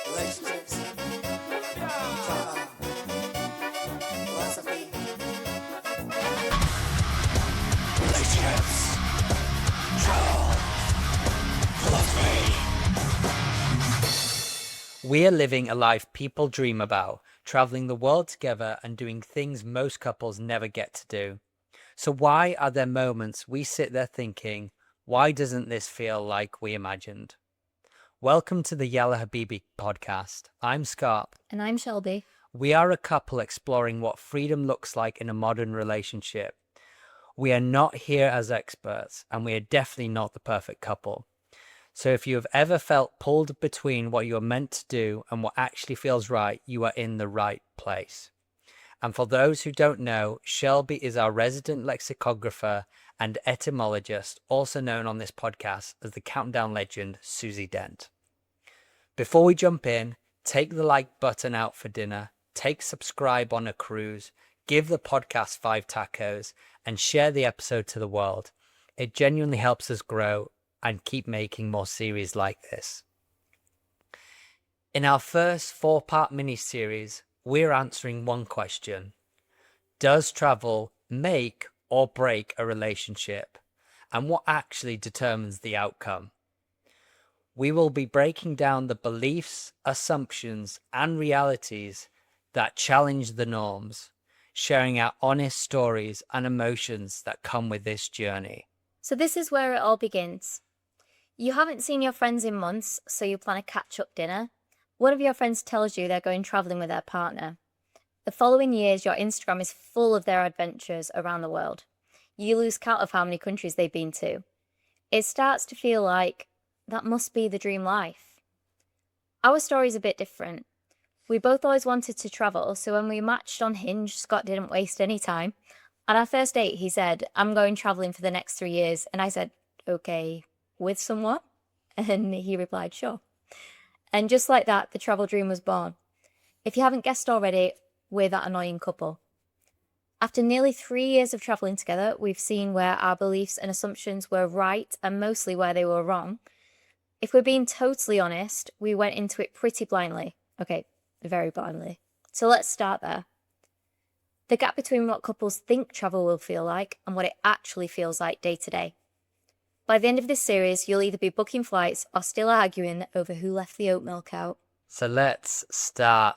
relationships, trauma, philosophy. Relationships, trauma, philosophy. We are living a life people dream about, traveling the world together and doing things most couples never get to do. So why are there moments we sit there thinking, why doesn't this feel like we imagined? Welcome to the Yalla Habibi podcast. I'm Scott. And I'm Shelby. We are a couple exploring what freedom looks like in a modern relationship. We are not here as experts, and we are definitely not the perfect couple. So if you have ever felt pulled between what you are meant to do and what actually feels right, you are in the right place. And for those who don't know, Shelby is our resident lexicographer and etymologist, also known on this podcast as the countdown legend Susie Dent. Before we jump in, take the like button out for dinner, take subscribe on a cruise, give the podcast 5 tacos, and share the episode to the world. It genuinely helps us grow and keep making more series like this. In our first 4-part mini-series, we're answering one question. Does travel make or break a relationship? And what actually determines the outcome? We will be breaking down the beliefs, assumptions, and realities that challenge the norms, sharing our honest stories and emotions that come with this journey. So this is where it all begins. You haven't seen your friends in months, so you plan a catch-up dinner. One of your friends tells you they're going travelling with their partner. The following years, your Instagram is full of their adventures around the world. You lose count of how many countries they've been to. It starts to feel like that must be the dream life. Our story's a bit different. We both always wanted to travel, so when we matched on Hinge, Scott didn't waste any time. On our first date, he said, "I'm going travelling for the next 3 years." And I said, "Okay, with someone?" And he replied, "Sure." And just like that, the travel dream was born. If you haven't guessed already, we're that annoying couple. After nearly 3 years of travelling together, we've seen where our beliefs and assumptions were right and mostly where they were wrong. If we're being totally honest, we went into it pretty blindly. Okay, very blindly. So let's start there. The gap between what couples think travel will feel like and what it actually feels like day to day. By the end of this series, you'll either be booking flights or still arguing over who left the oat milk out. So let's start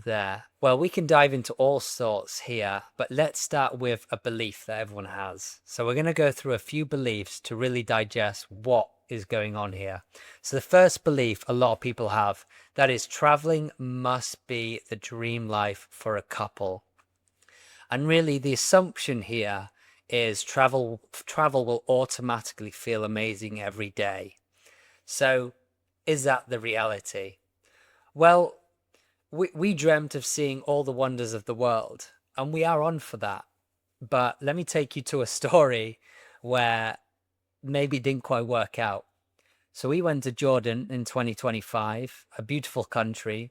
there. Well, we can dive into all sorts here, but let's start with a belief that everyone has. So we're going to go through a few beliefs to really digest what is going on here. So the first belief a lot of people have, that is traveling must be the dream life for a couple. And really the assumption here is travel will automatically feel amazing every day. So is that the reality? Well, we dreamt of seeing all the wonders of the world, and we are on for that. But let me take you to a story where maybe didn't quite work out. So we went to Jordan in 2025, a beautiful country,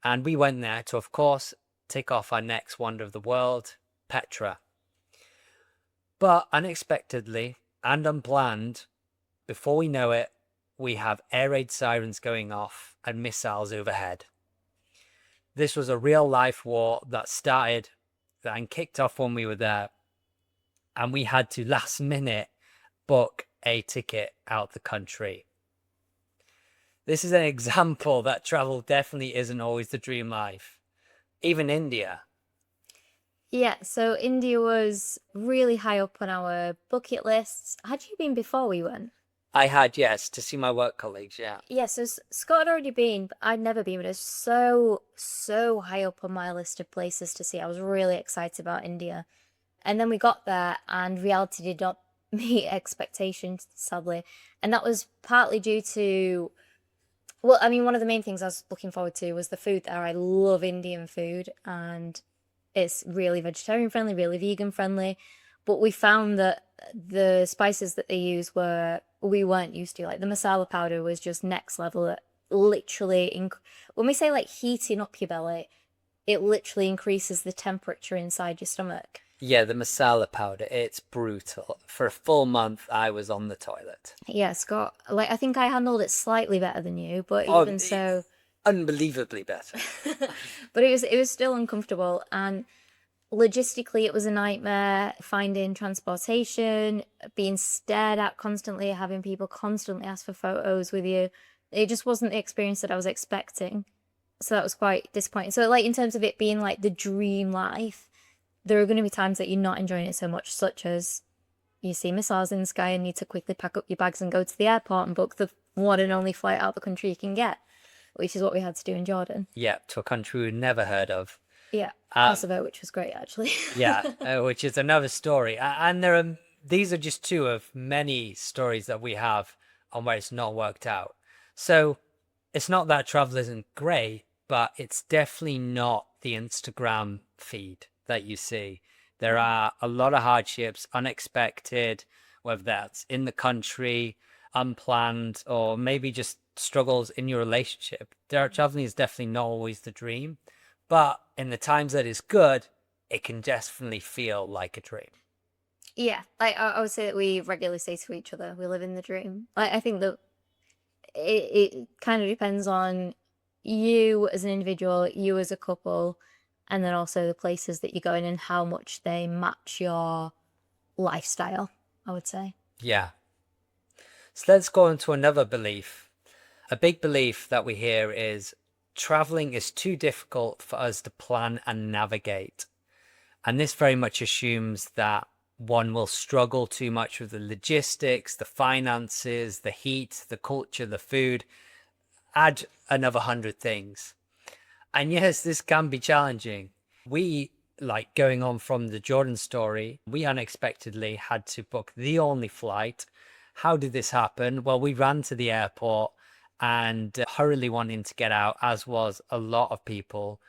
and we went there to, of course, tick off our next wonder of the world, Petra. But unexpectedly and unplanned, before we know it, we have air raid sirens going off and missiles overhead. This was a real life war that started and kicked off when we were there. And we had to last minute book a ticket out the country. This is an example that travel definitely isn't always the dream life. Even India. Yeah, so India was really high up on our bucket lists. Had you been before we went? I had, yes, to see my work colleagues, yeah. Yeah, so Scott had already been, but I'd never been, but it's so high up on my list of places to see. I was really excited about India. And then we got there and reality did not meet expectations, sadly. And that was partly due to, well, I mean, one of the main things I was looking forward to was the food there. I love Indian food and it's really vegetarian friendly, really vegan friendly. But we found that the spices that they use we weren't used to. Like the masala powder was just next level. It literally, when we say like heating up your belly, it literally increases the temperature inside your stomach. Yeah, the masala powder, it's brutal. For a full month, I was on the toilet. Yeah, Scott, like I think I handled it slightly better than you, but Oh, even so... unbelievably better. But it was still uncomfortable, and logistically it was a nightmare. Finding transportation, being stared at constantly, having people constantly ask for photos with you. It just wasn't the experience that I was expecting. So that was quite disappointing. So like in terms of it being like the dream life, there are going to be times that you're not enjoying it so much, such as you see missiles in the sky and need to quickly pack up your bags and go to the airport and book the one and only flight out of the country you can get, which is what we had to do in Jordan. Yeah, to a country we'd never heard of. Yeah, Kosovo, which was great actually. Yeah, which is another story. And these are just two of many stories that we have on where it's not worked out. So it's not that travel isn't great, but it's definitely not the Instagram feed that you see. There are a lot of hardships, unexpected, whether that's in the country, unplanned, or maybe just struggles in your relationship. Traveling is definitely not always the dream, but in the times that it's good, it can definitely feel like a dream. Yeah, like I would say that we regularly say to each other, we live in the dream. Like I think that it kind of depends on you as an individual, you as a couple, and then also the places that you're going and how much they match your lifestyle, I would say. Yeah. So let's go on to another belief. A big belief that we hear is traveling is too difficult for us to plan and navigate. And this very much assumes that one will struggle too much with the logistics, the finances, the heat, the culture, the food. Add another 100 things. And yes, this can be challenging. We, like going on from the Jordan story, we unexpectedly had to book the only flight. How did this happen? Well, we ran to the airport and hurriedly wanting to get out, as was a lot of people.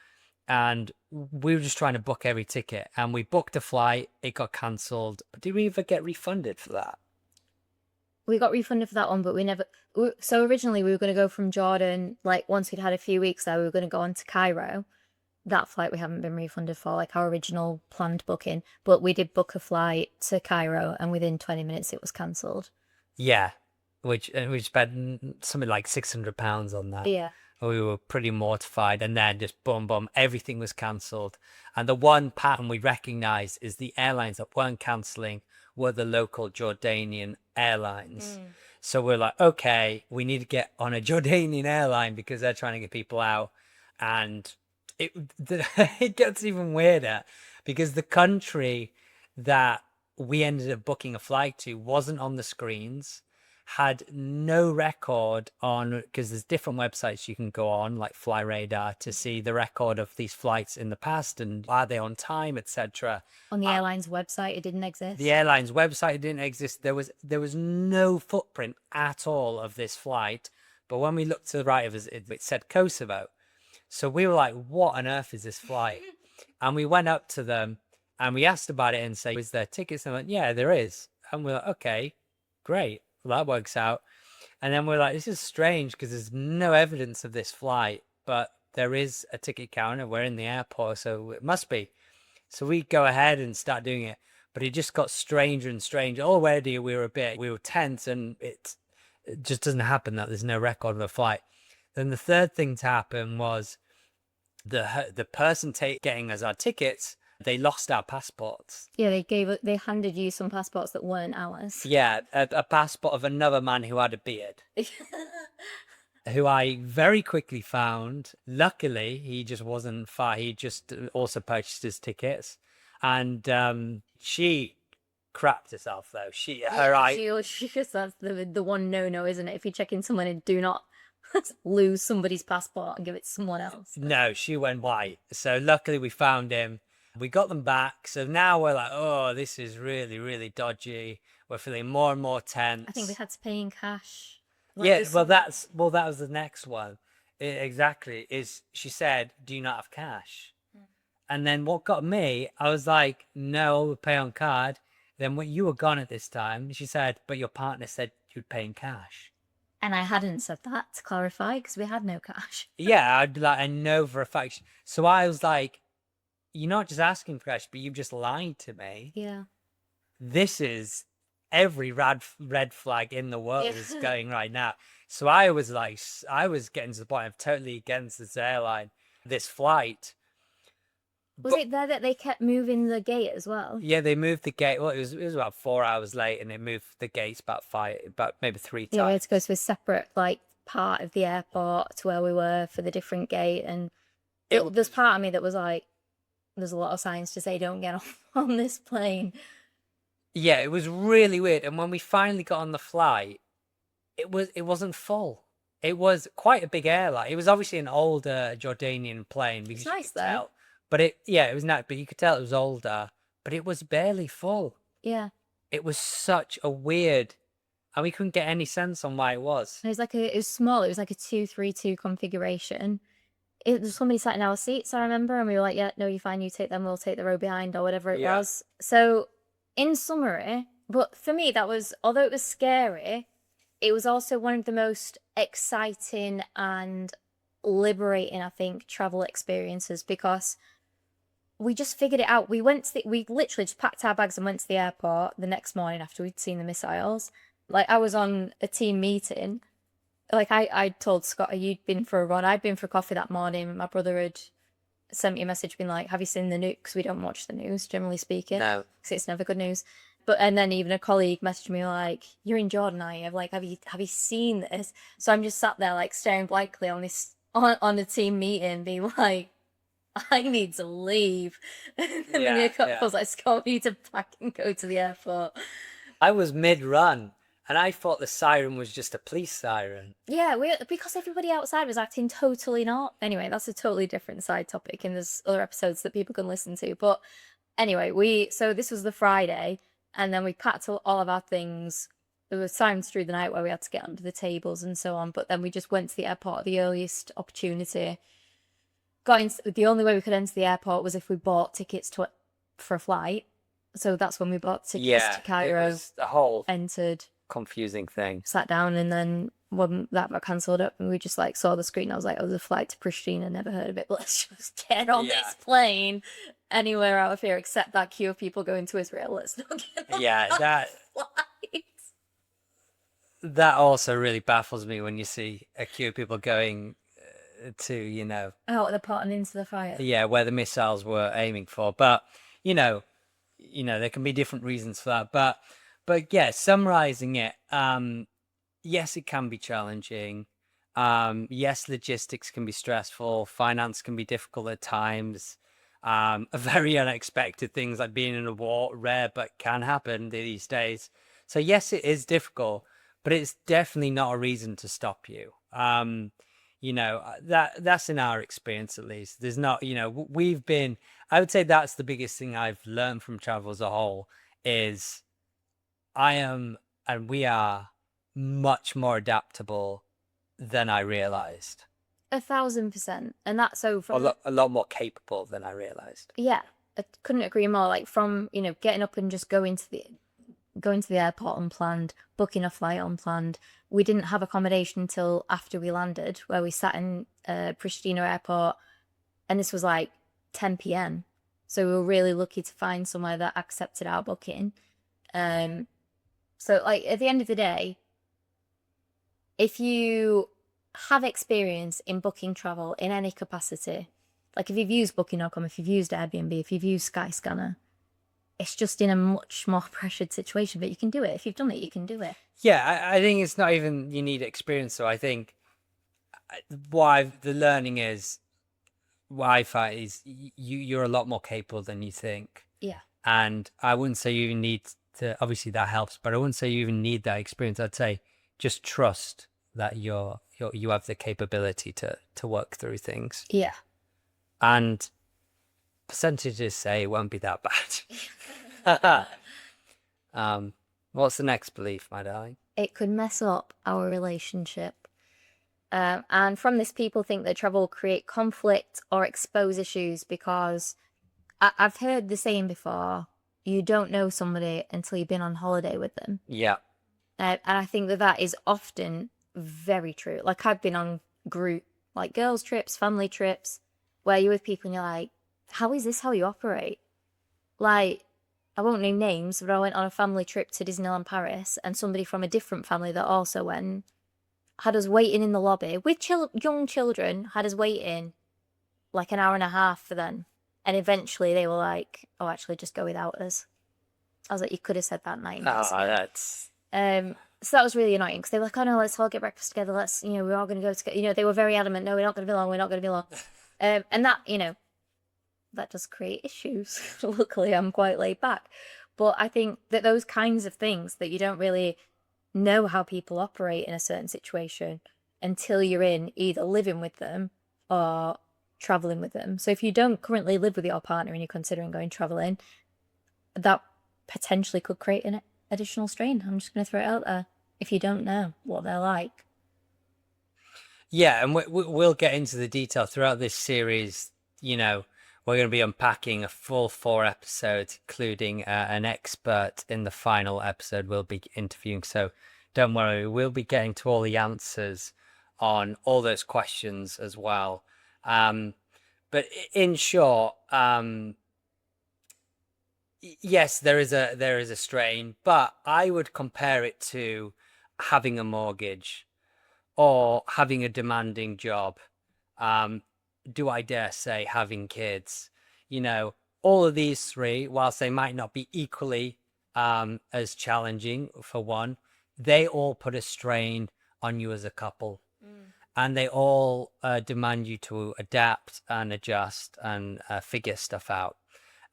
And we were just trying to book every ticket. And we booked a flight, it got cancelled. But did we ever get refunded for that? We got refunded for that one, but we never. So originally we were going to go from Jordan, like once we'd had a few weeks there, we were going to go on to Cairo. That flight we haven't been refunded for, like our original planned booking. But we did book a flight to Cairo, and within 20 minutes it was cancelled. Yeah, which we spent something like £600 on that. Yeah. We were pretty mortified, and then just boom, boom, everything was cancelled. And the one pattern we recognised is the airlines that weren't cancelling were the local Jordanian airlines. So we're like, okay, we need to get on a Jordanian airline because they're trying to get people out. And it gets even weirder because the country that we ended up booking a flight to wasn't on the screens, had no record on, because there's different websites you can go on, like FlyRadar, to see the record of these flights in the past and are they on time, etc. On the airline's website, it didn't exist. The airline's website didn't exist. There was no footprint at all of this flight. But when we looked to the right of us, it said Kosovo. So we were like, what on earth is this flight? And we went up to them and we asked about it and said, is there tickets? And they went, yeah, there is. And we're like, okay, great. Well, that works out. And then we're like, this is strange because there's no evidence of this flight, but there is a ticket counter. We're in the airport, so it must be. So we go ahead and start doing it, but it just got stranger and stranger. Already we were tense, and it just doesn't happen that there's no record of a flight. Then the third thing to happen was the person getting us our tickets, they lost our passports. Yeah, they handed you some passports that weren't ours. Yeah, a passport of another man who had a beard. Who I very quickly found. Luckily, he just wasn't far. He just also purchased his tickets. And she crapped herself, though. She just, that's the one no, isn't it? If you check in someone and do not lose somebody's passport and give it to someone else. No, she went white. So luckily we found him. We got them back. So now we're like, oh, this is really, really dodgy. We're feeling more and more tense. I think we had to pay in cash. Yeah, that was the next one. Exactly. She said, do you not have cash? And then what got me, I was like, no, we'll pay on card. Then when you were gone at this time, she said, but your partner said you'd pay in cash. And I hadn't said that, to clarify, because we had no cash. Yeah, I'd be like, I know for a fact. So I was like, you're not just asking for cash, but you've just lied to me. Yeah. This is every red flag in the world was going right now. So I was like, I was getting to the point of totally against this airline, this flight. Was it there that they kept moving the gate as well? Yeah, they moved the gate. Well, it was about 4 hours late, and they moved the gates about maybe 3 Yeah, we had times. to go to a separate like part of the airport to where we were for the different gate, and there's part of me that was like, there's a lot of signs to say don't get on this plane. Yeah, it was really weird. And when we finally got on the flight, it wasn't full. It was quite a big airline. It was obviously an older Jordanian plane because you nice could though. tell. But it was nice, but you could tell it was older, but it was barely full. Yeah. It was such a weird, and we couldn't get any sense on why it was. It was small. It was like a 2-3-2 configuration. There's somebody sat in our seats, I remember, and we were like, yeah, no, you're fine, you take them, we'll take the row behind, or whatever it was. So, in summary, but for me, that was, although it was scary, it was also one of the most exciting and liberating, I think, travel experiences, because we just figured it out. We literally just packed our bags and went to the airport the next morning after we'd seen the missiles. Like, I was on a team meeting. Like, I told Scott, you'd been for a run. I'd been for coffee that morning. My brother had sent me a message being like, have you seen the news? Because we don't watch the news, generally speaking. No. Because it's never good news. And then even a colleague messaged me like, you're in Jordan, are you? Like, have you seen this? So I'm just sat there, like, staring blankly on this, on a team meeting, being like, I need to leave. And then I was like, Scott, we need to pack and go to the airport. I was mid-run, and I thought the siren was just a police siren. Yeah, because everybody outside was acting totally not. Anyway, that's a totally different side topic, and there's other episodes that people can listen to. But anyway, so this was the Friday, and then we packed all of our things. There were times through the night where we had to get under the tables and so on, but then we just went to the airport at the earliest opportunity. The only way we could enter the airport was if we bought tickets for a flight. So that's when we bought tickets to Cairo. It was a whole entered, confusing thing. sat down, and then when that got cancelled up, and we just like saw the screen, I was like, oh, the flight to Pristina, never heard of it, but let's just get on this plane anywhere out of here except that queue of people going to Israel. Let's not get on that flight. That also really baffles me when you see a queue of people going to, out of the pot and into the fire. Yeah, where the missiles were aiming for. But, there can be different reasons for that. But yeah, summarizing it, yes, it can be challenging. Yes, logistics can be stressful. Finance can be difficult at times. Very unexpected things like being in a war, rare, but can happen these days. So yes, it is difficult, but it's definitely not a reason to stop you. That's in our experience, at least. There's not, I would say that's the biggest thing I've learned from travel as a whole is we are much more adaptable than I realized. 1,000%. And that's so a lot more capable than I realized. Yeah, I couldn't agree more. Like from, getting up and just going to the airport unplanned, booking a flight unplanned. We didn't have accommodation until after we landed, where we sat in Pristina airport, and this was like 10 p.m. So we were really lucky to find somewhere that accepted our booking. So like at the end of the day, if you have experience in booking travel in any capacity, like if you've used Booking.com, if you've used Airbnb, if you've used Skyscanner, it's just in a much more pressured situation, but you can do it. If you've done it, you can do it. Yeah, I think it's not even you need experience. So I think why the learning is Wi-Fi is you're a lot more capable than you think. Yeah. And I wouldn't say you even need to, obviously that helps, but I wouldn't say you even need that experience. I'd say just trust that you have the capability to work through things. Yeah. And percentages say it won't be that bad. What's the next belief, my darling? It could mess up our relationship. And from this, people think that travel will create conflict or expose issues because I've heard the saying before, you don't know somebody until you've been on holiday with them. Yeah. And I think that is often very true. Like I've been on group, like girls trips, family trips, where you're with people and you're like, how is this how you operate? Like, I won't name names, but I went on a family trip to Disneyland Paris, and somebody from a different family that also went had us waiting in the lobby with young children, had us waiting like an hour and a half for them. And eventually they were like, oh, actually, just go without us. I was like, you could have said that 9 minutes ago. That's... So that was really annoying because they were like, oh no, let's all get breakfast together. Let's, we're all going to go together. They were very adamant. No, we're not going to be long. We're not going to be long. And that, that does create issues. Luckily, I'm quite laid back. But I think that those kinds of things that you don't really know how people operate in a certain situation until you're in either living with them or traveling with them. So if you don't currently live with your partner and you're considering going traveling, that potentially could create an additional strain. I'm just going to throw it out there. If you don't know what they're like. Yeah, and we'll get into the detail throughout this series. We're going to be unpacking a full 4 episodes, including an expert in the final episode we'll be interviewing. So don't worry, we'll be getting to all the answers on all those questions as well. But in short, yes, there is a strain, but I would compare it to having a mortgage or having a demanding job. Do I dare say having kids? All of these 3, whilst they might not be equally as challenging for one, they all put a strain on you as a couple. And they all demand you to adapt and adjust and figure stuff out.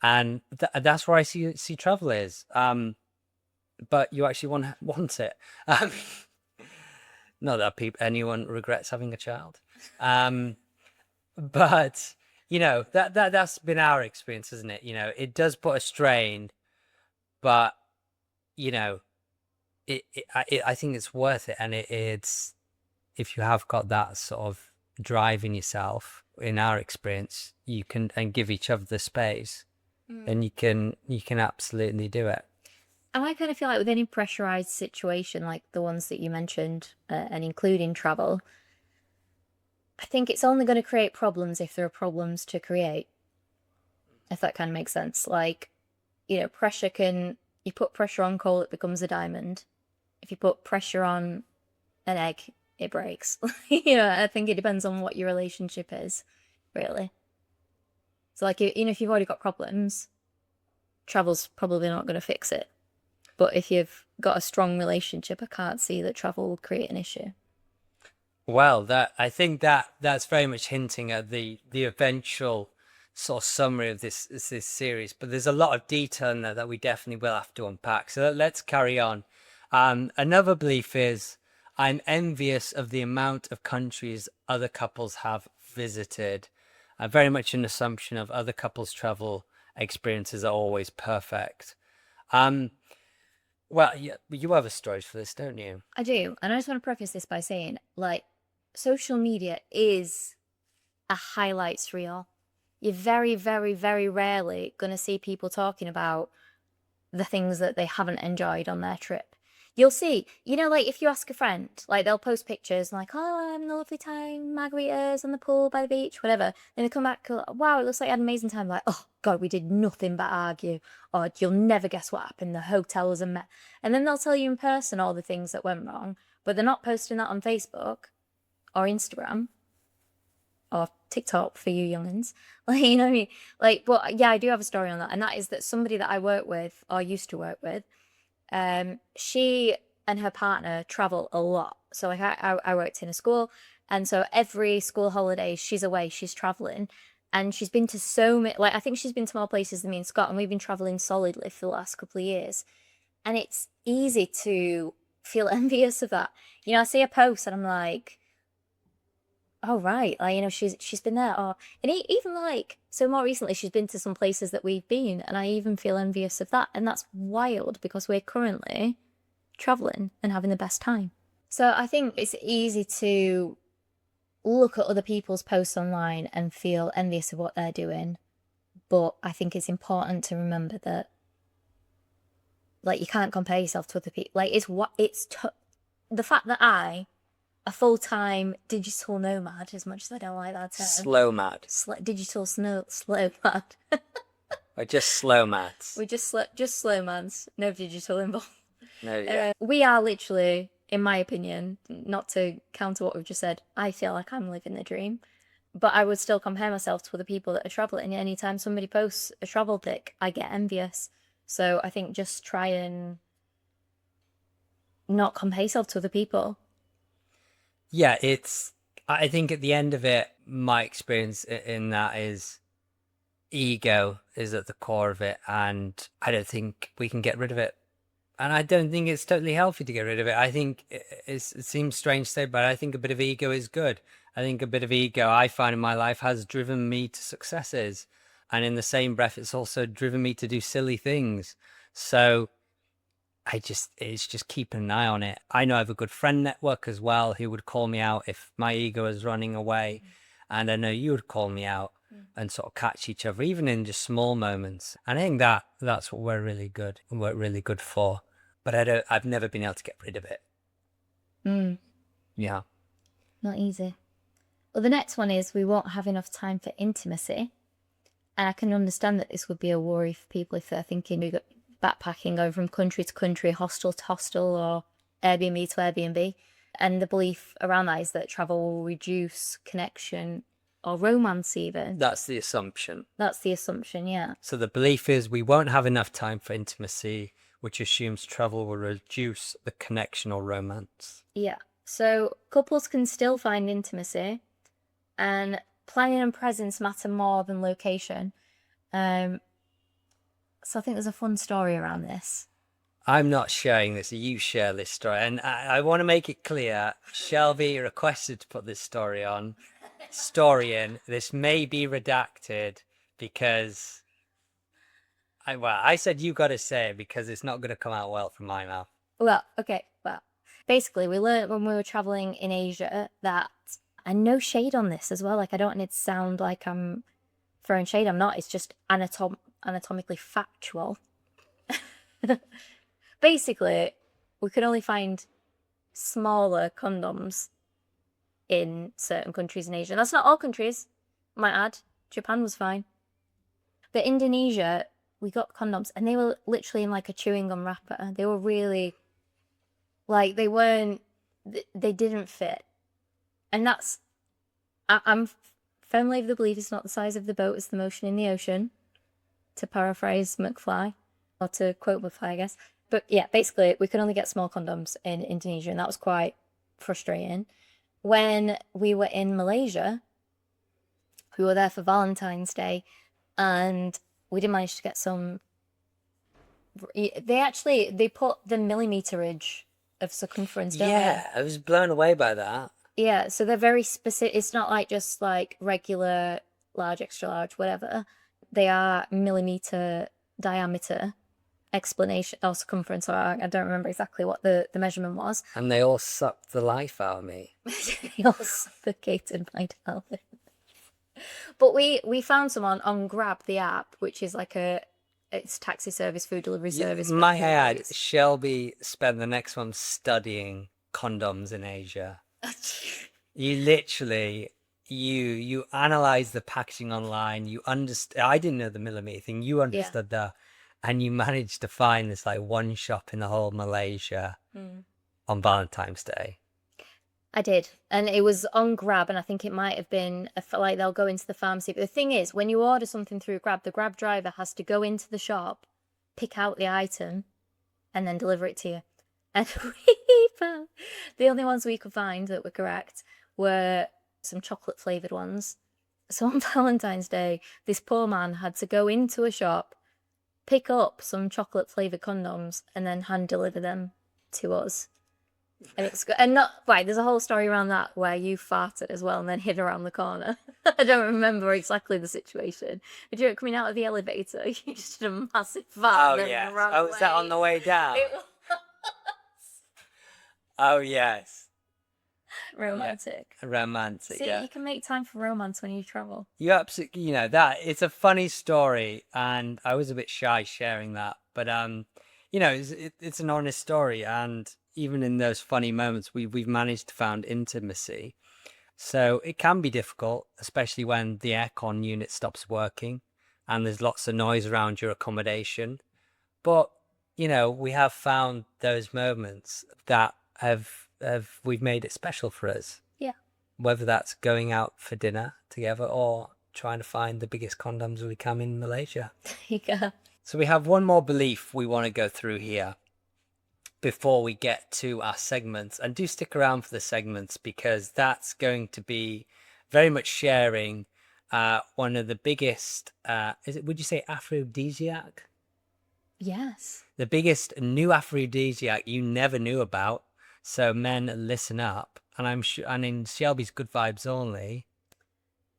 And that's where I see travel is. But you actually want it. Not that anyone regrets having a child. But that's been our experience, isn't it? It does put a strain, but I think it's worth it, and it's, if you have got that sort of drive in yourself, in our experience, you can, and give each other the space, and you can absolutely do it. And I kind of feel like with any pressurized situation like the ones that you mentioned, and including travel, I think it's only going to create problems if there are problems to create. If that kind of makes sense. Like, pressure you put pressure on coal, it becomes a diamond. If you put pressure on an egg, it breaks. I think it depends on what your relationship is, really. So like, if you've already got problems, travel's probably not going to fix it. But if you've got a strong relationship, I can't see that travel will create an issue. Well, I think that's very much hinting at the eventual sort of summary of this series. But there's a lot of detail in there that we definitely will have to unpack. So let's carry on. Another belief is, I'm envious of the amount of countries other couples have visited. Very much an assumption of other couples' travel experiences are always perfect. Well, you have a story for this, don't you? I do. And I just want to preface this by saying, like, social media is a highlights reel. You're very, very, very rarely going to see people talking about the things that they haven't enjoyed on their trip. You'll see, like if you ask a friend, like they'll post pictures and like, oh, I'm having a lovely time, margaritas on the pool by the beach, whatever. Then they come back, wow, it looks like I had an amazing time. Like, oh God, we did nothing but argue. Or you'll never guess what happened. The hotel was a mess. And then they'll tell you in person all the things that went wrong, but they're not posting that on Facebook or Instagram or TikTok for you youngins. Like, you know what I mean? Like, but yeah, I do have a story on that. And that is that somebody that I work with or used to work with, she and her partner travel a lot. So like I worked in a school, and so every school holiday she's away, she's traveling, and she's been to so many, like I think she's been to more places than me and Scott, and we've been traveling solidly for the last couple of years, and it's easy to feel envious of that. I see a post and I'm like, oh right, like she's been there, and even like, so more recently she's been to some places that we've been, and I even feel envious of that, and that's wild because we're currently traveling and having the best time. So I think it's easy to look at other people's posts online and feel envious of what they're doing, but I think it's important to remember that, like, you can't compare yourself to other people. Like, the fact that a full-time digital nomad, as much as I don't like that term. Slow mad. Digital slow mad. Or just slow mats. We just slow mans, no digital involved. No, yeah. We are literally, in my opinion, not to counter what we've just said, I feel like I'm living the dream. But I would still compare myself to other people that are traveling. Anytime somebody posts a travel pic, I get envious. So I think just try and not compare yourself to other people. Yeah, I think at the end of it, my experience in that is ego is at the core of it, and I don't think we can get rid of it. And I don't think it's totally healthy to get rid of it. I think it seems strange to say, but I think a bit of ego is good. I think a bit of ego I find in my life has driven me to successes. And in the same breath, it's also driven me to do silly things. So it's just keeping an eye on it. I know I have a good friend network as well who would call me out if my ego is running away. And I know you would call me out and sort of catch each other, even in just small moments. And I think that's what we're really good for. But I've never been able to get rid of it. Yeah. Not easy. Well, the next one is we won't have enough time for intimacy. And I can understand that this would be a worry for people if they're thinking we got backpacking, going from country to country, hostel to hostel, or Airbnb to Airbnb. And the belief around that is that travel will reduce connection or romance even. That's the assumption. That's the assumption, yeah. So the belief is we won't have enough time for intimacy, which assumes travel will reduce the connection or romance. Yeah. So couples can still find intimacy, and planning and presence matter more than location. So I think there's a fun story around this. I'm not sharing this. You share this story. And I want to make it clear, Shelby requested to put this story in. This may be redacted because I said you got to say it because it's not going to come out well from my mouth. Well, basically we learned when we were traveling in Asia that, and no shade on this as well, like I don't want it to sound like I'm throwing shade, I'm not, it's just anatomically factual. Basically, we could only find smaller condoms in certain countries in Asia. And that's not all countries, I might add. Japan was fine. But Indonesia, we got condoms, and they were literally in like a chewing gum wrapper. They were really, like, they didn't fit. And I'm firmly of the belief it's not the size of the boat, it's the motion in the ocean, to paraphrase McFly, or to quote McFly, I guess. But yeah, basically, we could only get small condoms in Indonesia, and that was quite frustrating. When we were in Malaysia, we were there for Valentine's Day, and we did manage to get some. They put the millimeterage of circumference, don't they? Yeah, I was blown away by that. Yeah, so they're very specific. It's not like just like regular, large, extra large, whatever. They are millimeter diameter explanation or circumference, or I don't remember exactly what the measurement was. And they all sucked the life out of me. They all suffocated my darling. But we found some on Grab, the app, which is like it's taxi service, food delivery service. My ad, Shelby spent the next one studying condoms in Asia. You literally, you analyze the packaging online. You understand. I didn't know the millimeter thing. You understood that, and you managed to find this like one shop in the whole Malaysia on Valentine's Day. I did, and it was on Grab, and I think it might have been like they'll go into the pharmacy. But the thing is, when you order something through Grab, the Grab driver has to go into the shop, pick out the item, and then deliver it to you. And we found the only ones we could find that were correct were some chocolate flavoured ones. So on Valentine's Day, this poor man had to go into a shop, pick up some chocolate flavoured condoms, and then hand deliver them to us. And it's good. And not right, there's a whole story around that where you farted as well and then hid around the corner. I don't remember exactly the situation. But you're coming out of the elevator, you just did a massive fart. Oh, yes. Oh, was that on the way down? It was Oh, yes. romantic. Yeah. Romantic, See, yeah. you can make time for romance when you travel. You absolutely, that it's a funny story, and I was a bit shy sharing that, but it's an honest story, and even in those funny moments, we've managed to find intimacy. So it can be difficult, especially when the aircon unit stops working, and there's lots of noise around your accommodation. But, you know, we have found those moments that have we've made it special for us. Yeah. Whether that's going out for dinner together or trying to find the biggest condoms we can in Malaysia. There you go. So we have one more belief we want to go through here before we get to our segments. And do stick around for the segments, because that's going to be very much sharing one of the biggest, would you say aphrodisiac? Yes. The biggest new aphrodisiac you never knew about. So men, listen up. And I'm sure, and in Shelby's Good Vibes Only.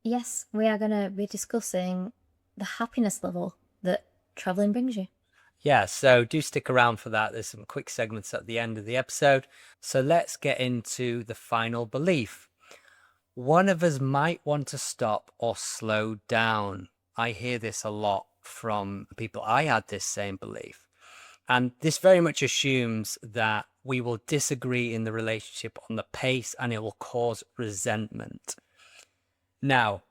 Yes, we are going to be discussing the happiness level that traveling brings you. Yeah, so do stick around for that. There's some quick segments at the end of the episode. So let's get into the final belief. One of us might want to stop or slow down. I hear this a lot from people. I had this same belief. And this very much assumes that we will disagree in the relationship on the pace and it will cause resentment. Now,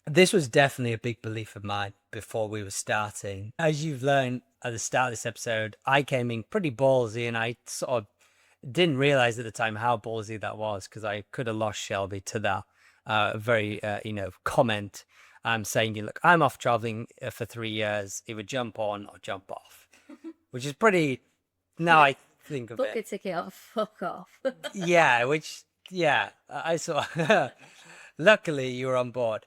this was definitely a big belief of mine before we were starting. As you've learned at the start of this episode, I came in pretty ballsy, and I sort of didn't realize at the time how ballsy that was, because I could have lost Shelby to that very, comment saying, look, I'm off traveling for 3 years. Either jump on or jump off, which is pretty, now I think of Book a it. ticket or fuck off. I saw, luckily you were on board.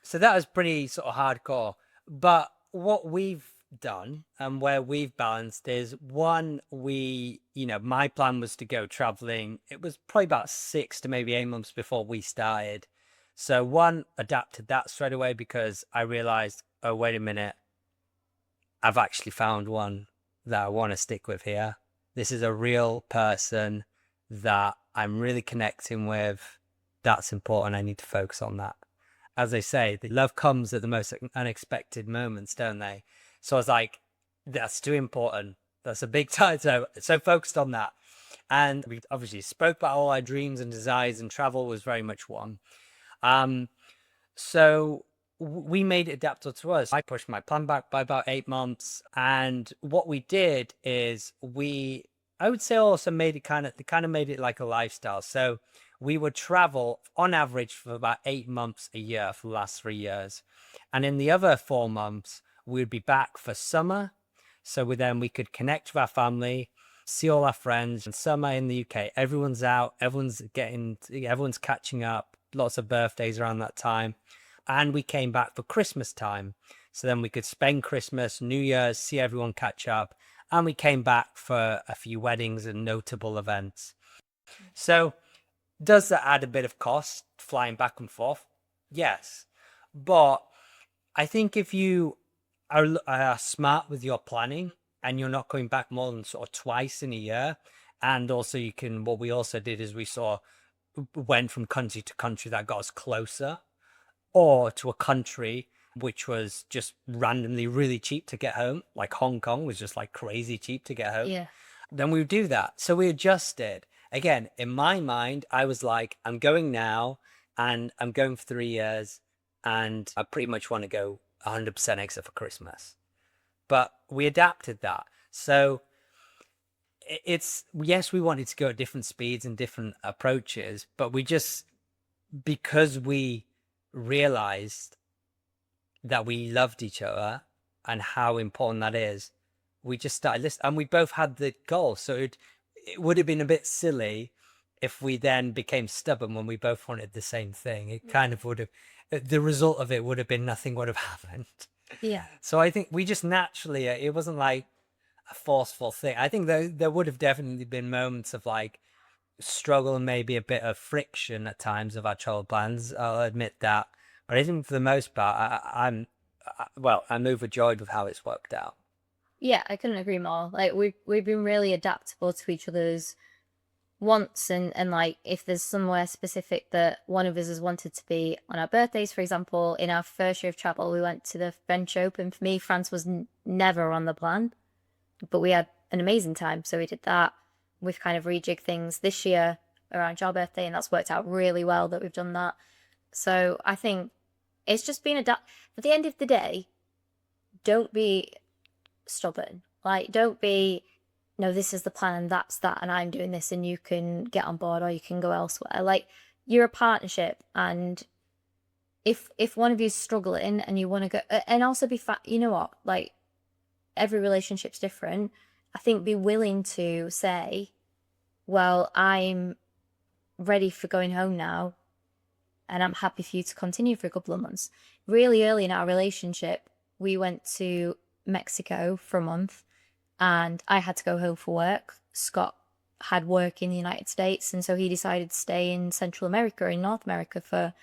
So that was pretty sort of hardcore. But what we've done and where we've balanced is, one, my plan was to go traveling. It was probably about 6 to maybe 8 months before we started. So one, adapted that straight away, because I realized, oh, wait a minute, I've actually found one that I want to stick with here. This is a real person that I'm really connecting with. That's important. I need to focus on that. As they say, the love comes at the most unexpected moments, don't they? So I was like, that's too important. That's a big time. So focused on that. And we obviously spoke about all our dreams and desires, and travel was very much one. So we made it adaptable to us. I pushed my plan back by about 8 months. And what we did is I would say also made it made it like a lifestyle. So we would travel on average for about 8 months a year for the last 3 years. And in the other 4 months, we would be back for summer. So we could connect with our family, see all our friends. In summer in the UK, everyone's out, everyone's catching up, lots of birthdays around that time. And we came back for Christmas time. So then we could spend Christmas, New Year's, see everyone catch up. And we came back for a few weddings and notable events. So does that add a bit of cost, flying back and forth? Yes. But I think if you are smart with your planning and you're not going back more than sort of twice in a year, and also what we also did is went from country to country that got us closer, or to a country which was just randomly really cheap to get home, like Hong Kong was just like crazy cheap to get home. Yeah. Then we would do that. So we adjusted. Again, in my mind, I was like, I'm going now and I'm going for 3 years, and I pretty much want to go 100% exit for Christmas. But we adapted that. So yes, we wanted to go at different speeds and different approaches, but because we realized that we loved each other and how important that is, we just started listening, and we both had the goal. So it would have been a bit silly if we then became stubborn when we both wanted the same thing. It kind of would have, the result of it would have been nothing would have happened. Yeah. So I think we just naturally, it wasn't like a forceful thing. I think there would have definitely been moments of like struggle and maybe a bit of friction at times of our travel plans. I'll admit that. But I think for the most part, I'm overjoyed with how it's worked out. Yeah, I couldn't agree more. Like we've been really adaptable to each other's wants, and like if there's somewhere specific that one of us has wanted to be on our birthdays, for example, in our first year of travel, we went to the French Open. For me, France was never on the plan, but we had an amazing time, so we did that. We've kind of rejigged things this year around your birthday, and that's worked out really well that we've done that. So I think It's just being adapt. At the end of the day, don't be stubborn. Like, don't be, no, this is the plan and that's that, and I'm doing this, and you can get on board or you can go elsewhere. Like, you're a partnership, and if one of you's struggling and you want to go, and also be you know what, like, every relationship's different. I think be willing to say, well, I'm ready for going home now, and I'm happy for you to continue for a couple of months. Really early in our relationship, we went to Mexico for a month, and I had to go home for work. Scott had work in the United States, and so he decided to stay in Central America, in North America, for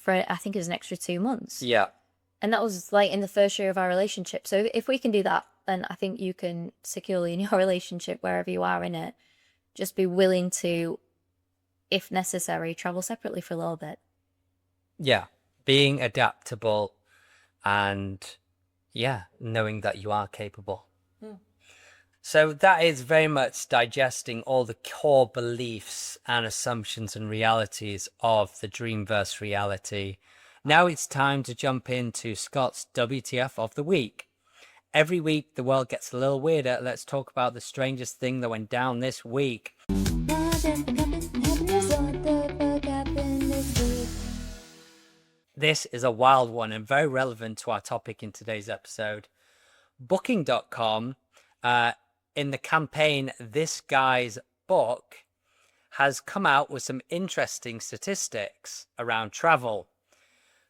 I think it was an extra 2 months. Yeah. And that was like in the first year of our relationship. So if we can do that, then I think you can securely in your relationship, wherever you are in it, just be willing to, if necessary, travel separately for a little bit. Yeah. Being adaptable and, yeah, knowing that you are capable. So that is very much digesting all the core beliefs and assumptions and realities of the Dreamverse reality. Now it's time to jump into Scott's WTF of the week. Every week the world gets a little weirder. Let's talk about the strangest thing that went down this week. This is a wild one and very relevant to our topic in today's episode. Booking.com, in the campaign This Guy's Book, has come out with some interesting statistics around travel.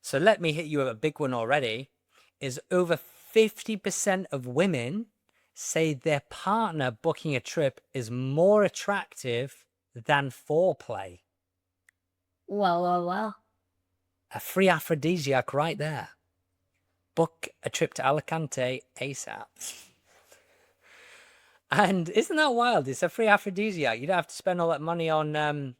So let me hit you with a big one already, is over 50% of women say their partner booking a trip is more attractive than foreplay. Well. A free aphrodisiac right there. Book a trip to Alicante ASAP. And isn't that wild? It's a free aphrodisiac. You don't have to spend all that money on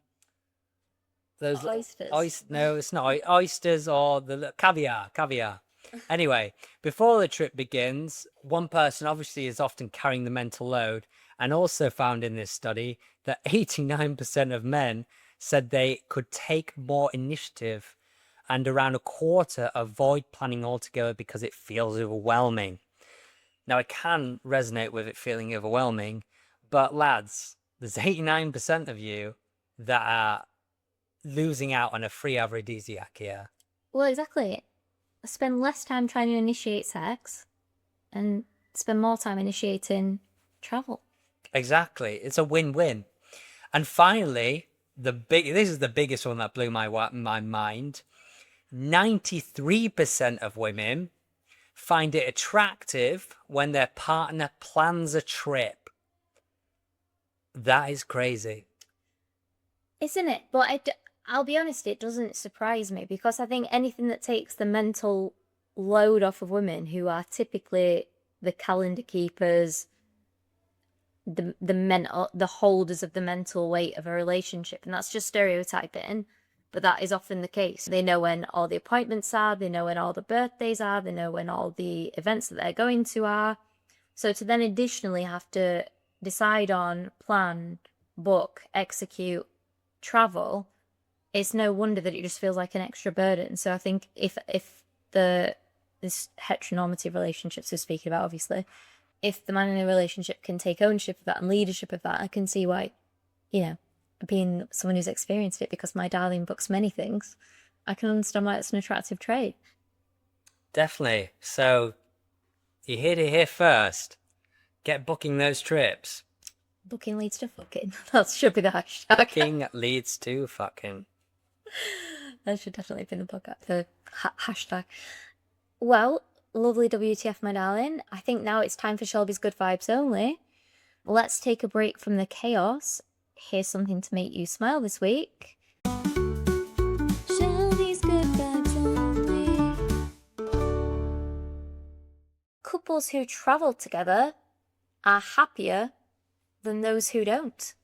those oysters. No, it's not oysters or the caviar. Anyway, before the trip begins, one person obviously is often carrying the mental load, and also found in this study that 89% of men said they could take more initiative, and around a quarter avoid planning altogether because it feels overwhelming. Now, I can resonate with it feeling overwhelming, but lads, there's 89% of you that are losing out on a free aphrodisiac here. Well, exactly. Spend less time trying to initiate sex and spend more time initiating travel. Exactly. It's a win-win. And finally, this is the biggest one that blew my mind. 93% of women find it attractive when their partner plans a trip. That is crazy. Isn't it? But I'll be honest, it doesn't surprise me, because I think anything that takes the mental load off of women, who are typically the calendar keepers, the holders of the mental weight of a relationship, and that's just stereotyping, but that is often the case. They know when all the appointments are, they know when all the birthdays are, they know when all the events that they're going to are. So to then additionally have to decide on, plan, book, execute, travel, it's no wonder that it just feels like an extra burden. So I think if this heteronormative relationships we're speaking about, obviously, if the man in a relationship can take ownership of that and leadership of that, I can see why, being someone who's experienced it, because my darling books many things, I can understand why it's an attractive trait. Definitely. So you heard it here first. Get booking those trips. Booking leads to fucking. That should be the hashtag. Booking leads to fucking. That should definitely be the hashtag. Well, lovely WTF, my darling. I think now it's time for Shelby's Good Vibes Only. Let's take a break from the chaos. Here's something to make you smile this week. Shelby's Good Vibes Only. Couples who travel together are happier than those who don't.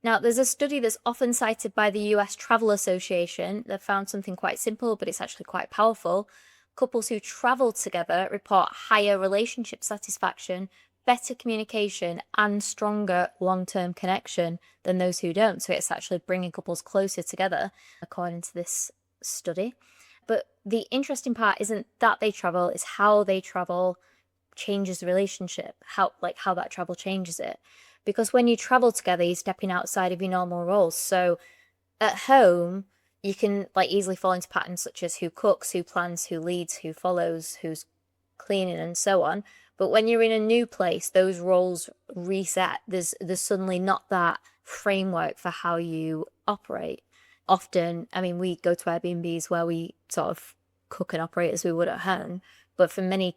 Now, there's a study that's often cited by the US Travel Association that found something quite simple, but it's actually quite powerful. Couples who travel together report higher relationship satisfaction, better communication, and stronger long-term connection than those who don't. So it's actually bringing couples closer together, according to this study. But the interesting part isn't that they travel, it's how they travel changes the relationship, how that travel changes it. Because when you travel together, you're stepping outside of your normal roles. So at home, you can like easily fall into patterns such as who cooks, who plans, who leads, who follows, who's cleaning, and so on. But when you're in a new place, those roles reset. There's suddenly not that framework for how you operate. Often, I mean, we go to Airbnbs where we sort of cook and operate as we would at home. But for many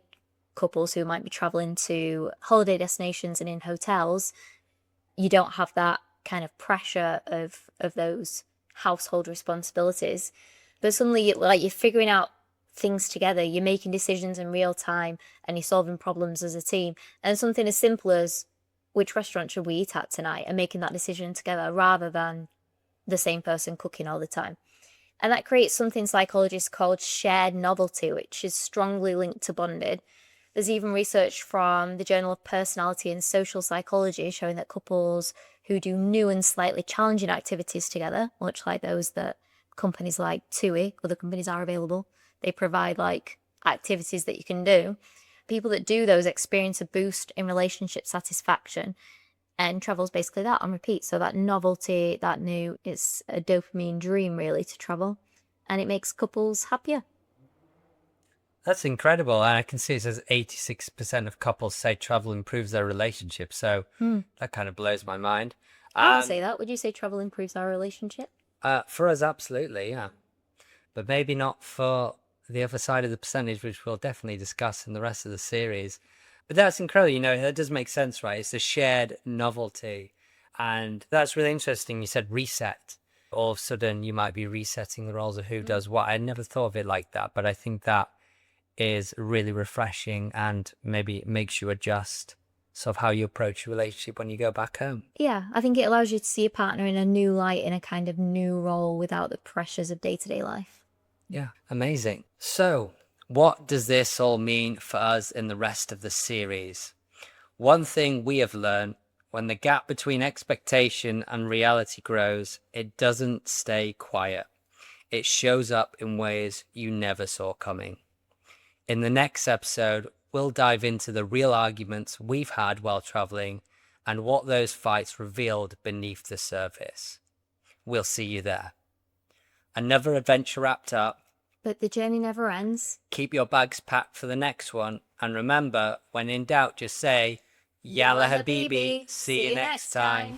couples who might be traveling to holiday destinations and in hotels, you don't have that kind of pressure of those household responsibilities. But suddenly, like, you're figuring out things together, you're making decisions in real time, and you're solving problems as a team. And something as simple as which restaurant should we eat at tonight, and making that decision together rather than the same person cooking all the time. And that creates something psychologists called shared novelty, which is strongly linked to bonding. There's even research from the Journal of Personality and Social Psychology showing that couples who do new and slightly challenging activities together, much like those that companies like TUI, other companies are available, they provide like activities that you can do. People that do those experience a boost in relationship satisfaction, and travel's basically that on repeat. So that novelty, that new, it's a dopamine dream really to travel, and it makes couples happier. That's incredible. And I can see it says 86% of couples say travel improves their relationship. So that kind of blows my mind. I would say that. Would you say travel improves our relationship? For us, absolutely, yeah. But maybe not for the other side of the percentage, which we'll definitely discuss in the rest of the series. But that's incredible. You know, that does make sense, right? It's a shared novelty. And that's really interesting. You said reset. All of a sudden, you might be resetting the roles of who does what. I never thought of it like that, but I think that is really refreshing and maybe makes you adjust sort of how you approach a relationship when you go back home. Yeah, I think it allows you to see a partner in a new light, in a kind of new role without the pressures of day-to-day life. Yeah, amazing. So, what does this all mean for us in the rest of the series? One thing we have learned, when the gap between expectation and reality grows, it doesn't stay quiet. It shows up in ways you never saw coming. In the next episode, we'll dive into the real arguments we've had while traveling and what those fights revealed beneath the surface. We'll see you there. Another adventure wrapped up. But the journey never ends. Keep your bags packed for the next one. And remember, when in doubt, just say, Yalla Habibi. See you next time.